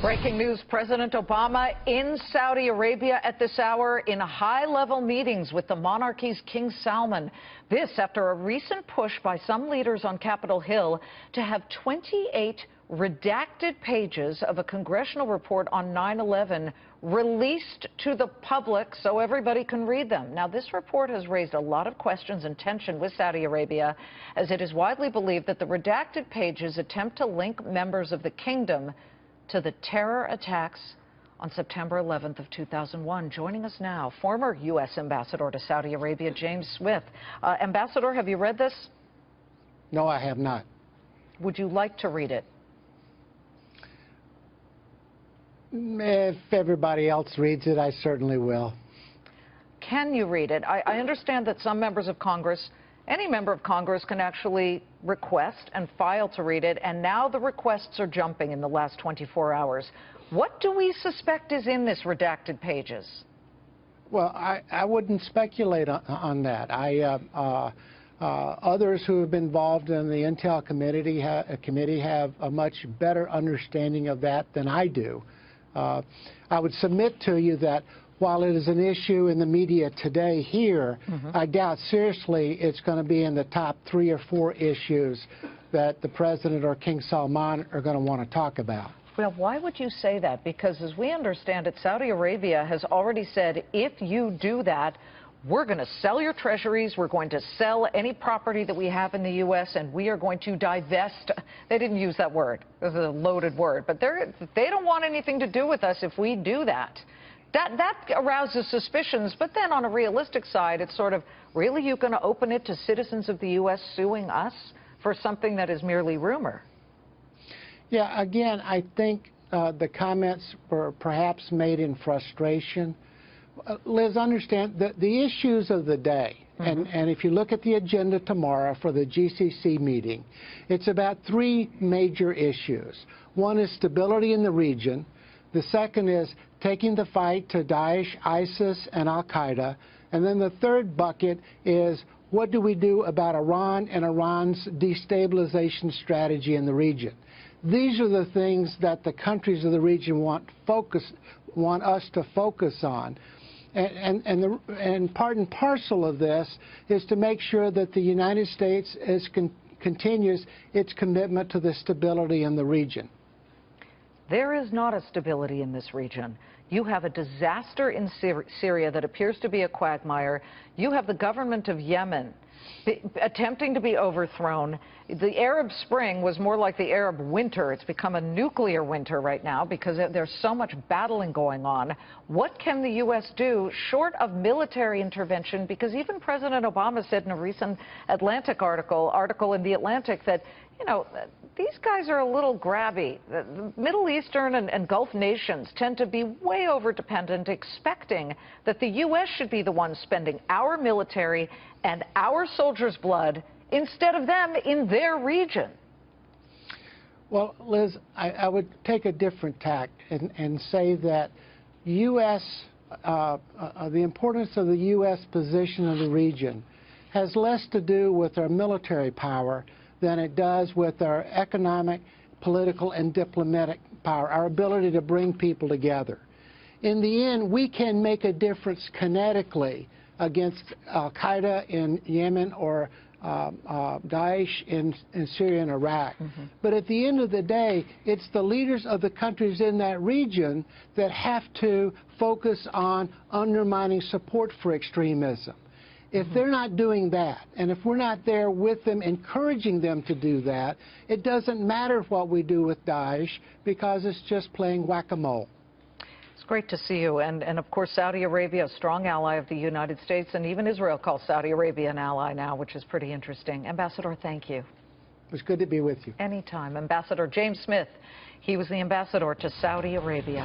Breaking news, President Obama in Saudi Arabia at this hour in high-level meetings with the monarchy's King Salman. This after a recent push by some leaders on Capitol Hill to have 28 redacted pages of a congressional report on 9/11 released to the public so everybody can read them. Now, this report has raised a lot of questions and tension with Saudi Arabia, as it is widely believed that the redacted pages attempt to link members of the kingdom to the terror attacks on September 11th of 2001. Joining us now, former U.S. Ambassador to Saudi Arabia, James Smith. Ambassador, have you read this? No, I have not. Would you like to read it? If everybody else reads it, I certainly will. Can you read it? I understand that some members of Congress, any member of Congress, can actually request and file to read it, and now the requests are jumping in the last 24 hours. What do we suspect is in this redacted pages? Well, I wouldn't speculate on that. Others who have been involved in the Intel committee have a much better understanding of that than I do. I would submit to you that while it is an issue in the media today here, I doubt seriously it's going to be in the top 3 or 4 issues that the President or King Salman are going to want to talk about. Well, why would you say that? Because as we understand it, Saudi Arabia has already said, if you do that, we're going to sell your treasuries, we're going to sell any property that we have in the U.S., and we are going to divest. They didn't use that word. This is a loaded word. But they don't want anything to do with us if we do that. That arouses suspicions, but then on a realistic side, it's sort of, really, you're going to open it to citizens of the U.S. suing us for something that is merely rumor? Yeah, again, I think the comments were perhaps made in frustration. Liz, understand that the issues of the day, and if you look at the agenda tomorrow for the GCC meeting, it's about 3 major issues. One is stability in the region. The second is taking the fight to Daesh, ISIS, and al-Qaeda. And then the third bucket is what do we do about Iran and Iran's destabilization strategy in the region. These are the things that the countries of the region want us to focus on. And part and parcel of this is to make sure that the United States continues its commitment to the stability in the region. There is not a stability in this region. You have a disaster in Syria that appears to be a quagmire. You have the government of Yemen attempting to be overthrown. The Arab Spring was more like the Arab winter. It's become a nuclear winter right now because there's so much battling going on. What can the U.S. do short of military intervention? Because even President Obama said in a recent Atlantic article in The Atlantic that, you know, these guys are a little grabby. The Middle Eastern and Gulf nations tend to be way over-dependent, expecting that the U.S. should be the ones spending our military and our soldiers' blood instead of them in their region. Well, Liz, I would take a different tack and say that the importance of the U.S. position in the region has less to do with our military power than it does with our economic, political, and diplomatic power, our ability to bring people together. In the end, we can make a difference kinetically against al-Qaeda in Yemen or Daesh in Syria and Iraq. But at the end of the day, it's the leaders of the countries in that region that have to focus on undermining support for extremism. If they're not doing that, and if we're not there with them, encouraging them to do that, it doesn't matter what we do with Daesh because it's just playing whack-a-mole. It's great to see you. And of course, Saudi Arabia, a strong ally of the United States, and even Israel calls Saudi Arabia an ally now, which is pretty interesting. Ambassador, thank you. It was good to be with you. Anytime. Ambassador James Smith, he was the ambassador to Saudi Arabia.